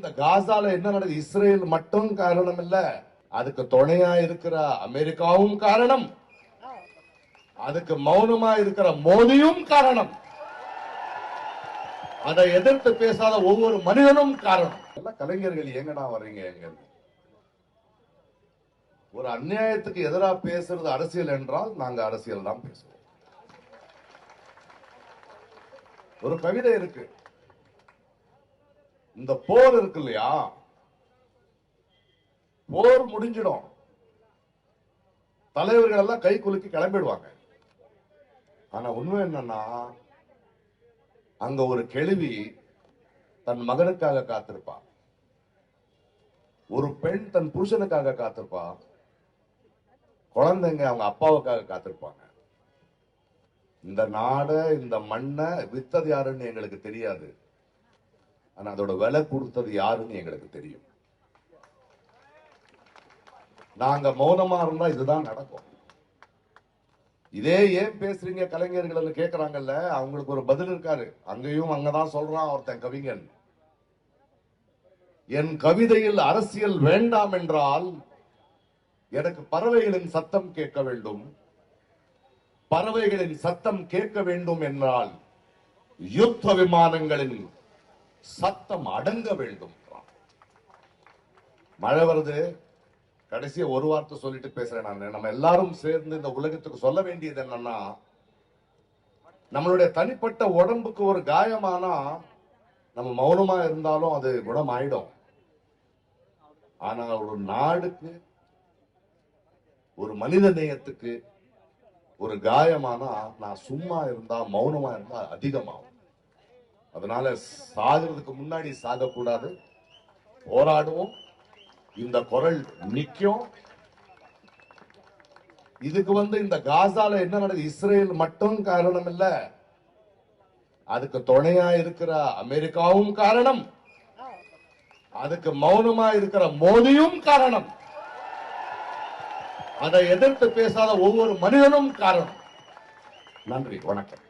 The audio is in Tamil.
இந்த காசால என்ன நடக்குது? இஸ்ரேல் மட்டும் காரணம் இல்ல, அதுக்கு துணையா இருக்கிற அமெரிக்காவும் காரணம், அதுக்கு மௌனமா இருக்கிற மோடியும் காரணம், அதை எதிர்த்து பேசாத ஒவ்வொரு மனிதனும் காரணம். கலைஞர்கள் எங்கடா வர்றீங்க? எங்க ஒரு அநியாயத்துக்கு எதிராக பேசுறது அரசியல் என்றால் நாங்க அரசியல் தான் பேசுவோம். ஒரு கவிதை இருக்கு, இந்த போர் இருக்கு இல்லையா, போர் முடிஞ்சிடும், தலைவர்கள் எல்லாம் கை குலுக்கி கிளம்பிடுவாங்க. ஆனா உண்மை என்னன்னா, அங்க ஒரு கிழவி தன் மகனுக்காக காத்திருப்பா, ஒரு பெண் தன் புருஷனுக்காக காத்திருப்பா, குழந்தைங்க அவங்க அப்பாவுக்காக காத்திருப்பாங்க. இந்த நாடை இந்த மண்ணை வித்தது யாருன்னு எங்களுக்கு தெரியாது, ஆனா அதோட விலை கொடுத்தது யாருன்னு எங்களுக்கு தெரியும். நாங்க மௌனமா இருந்தா இதுதான் நடக்கும். இதே ஏன் பேசுறீங்க கலைஞர்கள் கேட்கிறாங்கல்ல, அவங்களுக்கு ஒரு பதில் இருக்காரு. அங்கேயும் அங்கதான் சொல்றான் ஒருத்தன் கவிஞன், என் கவிதையில் அரசியல் வேண்டாம் என்றால் எனக்கு பறவைகளின் சத்தம் கேட்க வேண்டும், பறவைகளின் சத்தம் கேட்க வேண்டும் என்றால் யுத்த விமானங்களின் சத்தம் அடங்க வேண்டும். மழை வருது, கடைசியா ஒரு வார்த்தை சொல்லிட்டு பேசுறேன் நான். நம்ம எல்லாரும் சேர்ந்து இந்த உலகத்துக்கு சொல்ல வேண்டியது என்னன்னா, நம்மளுடைய தனிப்பட்ட உடம்புக்கு ஒரு காயமானா நம்ம மௌனமா இருந்தாலும் அது குணமாயிடும். ஆனா ஒரு நாடுக்கு, ஒரு மனித நேயத்துக்கு ஒரு காயமானா நான் சும்மா இருந்தா, மௌனமா இருந்தா அதிகமாகும். அதனால சாகிறதுக்கு முன்னாடி சாகக்கூடாது, போராடுவோம், இந்த குரல் நிக்கும். இதுக்கு இந்த காசால என்ன நடக்குது? இஸ்ரேல் மட்டும் காரணம் இல்ல, அதுக்கு துணையா இருக்கிற அமெரிக்காவும் காரணம், அதுக்கு மௌனமா இருக்கிற மோடியும் காரணம், அதை எதிர்த்து பேசாத ஒவ்வொரு மனிதனும் காரணம். நன்றி, வணக்கம்.